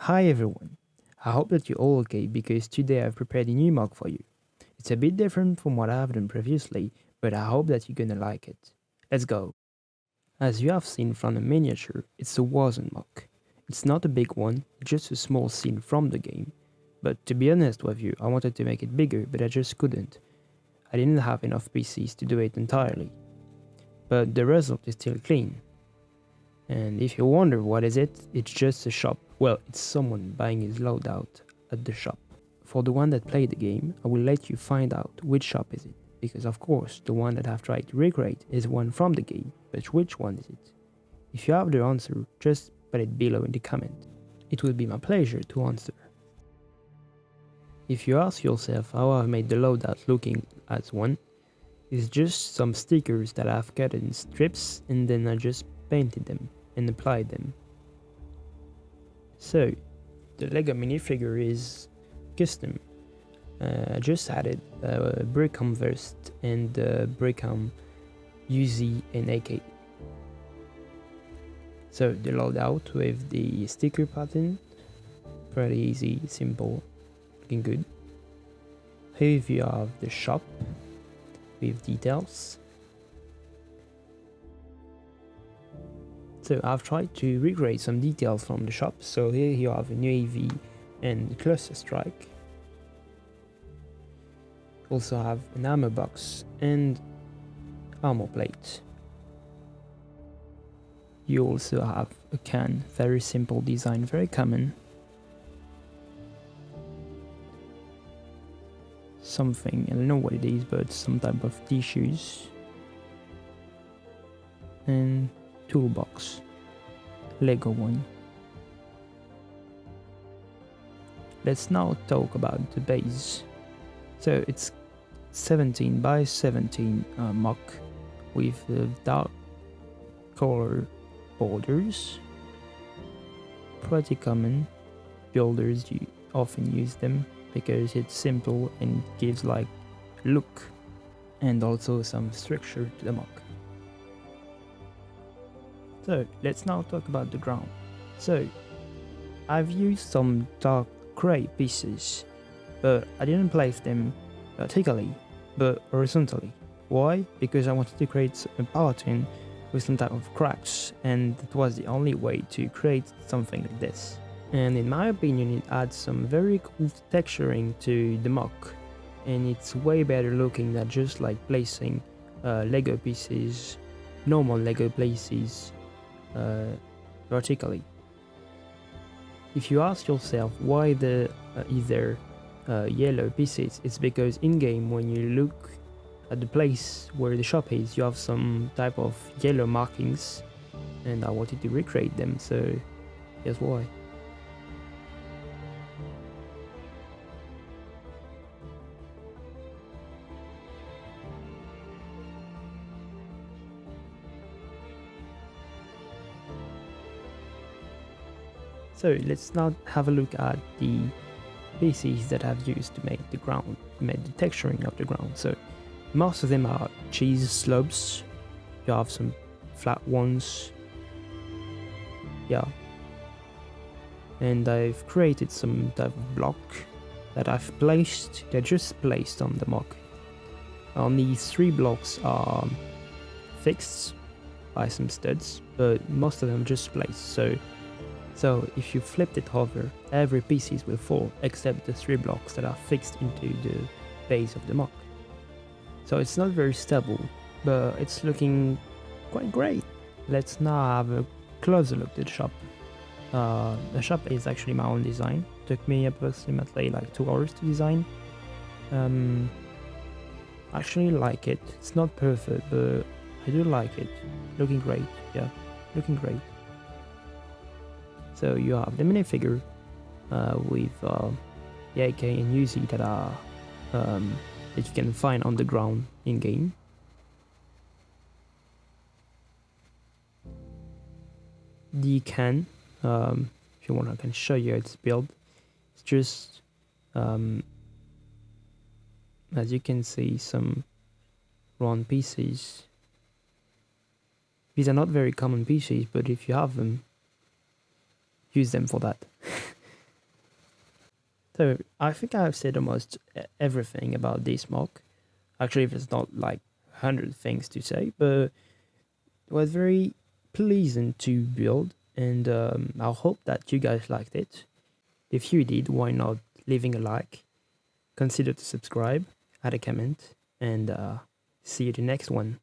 Hi everyone, I hope that you're all okay because today I've prepared a new mug for you. It's a bit different from what I've done previously, but I hope that you're gonna like it. Let's go! As you have seen from the miniature, it's a Warzone mug. It's not a big one, just a small scene from the game. But to be honest with you, I wanted to make it bigger, but I just couldn't. I didn't have enough PCs to do it entirely. But the result is still clean. And if you wonder what is it, it's just a shop. Well, it's someone buying his loadout at the shop. For the one that played the game, I will let you find out which shop is it. Because of course, the one that I've tried to recreate is one from the game, but which one is it? If you have the answer, just put it below in the comment. It will be my pleasure to answer. If you ask yourself how I've made the loadout looking as one, it's just some stickers that I've cut in strips and then I just painted them and applied them. So, the Lego minifigure is custom. I just added Brickam vest and Brickam UZ and AK. So the loadout with the sticker pattern, pretty easy, simple, looking good. Here you have the shop with details. So I've tried to recreate some details from the shop. So here you have an UAV and cluster strike. Also have an ammo box and armor plate. You also have a can, very simple design, very common. Something, I don't know what it is, but some type of tissues. And toolbox, Lego one. Let's now talk about the base. So it's 17 by 17 mock with dark color borders. Pretty common. Builders often use them because it's simple and gives like look and also some structure to the mock. So let's now talk about the ground. So I've used some dark grey pieces, but I didn't place them vertically, but horizontally. Why? Because I wanted to create a pattern with some type of cracks, and that was the only way to create something like this. And in my opinion, it adds some very cool texturing to the mock, and it's way better looking than just like placing Lego pieces, normal Lego pieces, vertically. If you ask yourself why is there yellow pieces, it's because in game when you look at the place where the shop is, you have some type of yellow markings, and I wanted to recreate them, so guess why. So let's now have a look at the pieces that I've used to make the ground, make the texturing of the ground. So most of them are cheese slabs. You have some flat ones. Yeah. And I've created some type of block that I've placed, they're just placed on the mock. Only 3 blocks are fixed by some studs, but most of them just placed. So if you flipped it over, every pieces will fall except the 3 blocks that are fixed into the base of the mock. So it's not very stable, but it's looking quite great. Let's now have a closer look at the shop. The shop is actually my own design. Took me approximately like 2 hours to design. I actually like it. It's not perfect, but I do like it. Looking great, yeah, looking great. So you have the minifigure with the AK and UZ that are that you can find on the ground in game. The can, if you want, I can show you its build. It's just as you can see, some round pieces. These are not very common pieces, but if you have them, use them for that. So I think I've said almost everything about this mock. Actually, there's not like 100 things to say, but it was very pleasant to build, and I hope that you guys liked it. If you did, why not leaving a like? Consider to subscribe, add a comment, and see you the next one.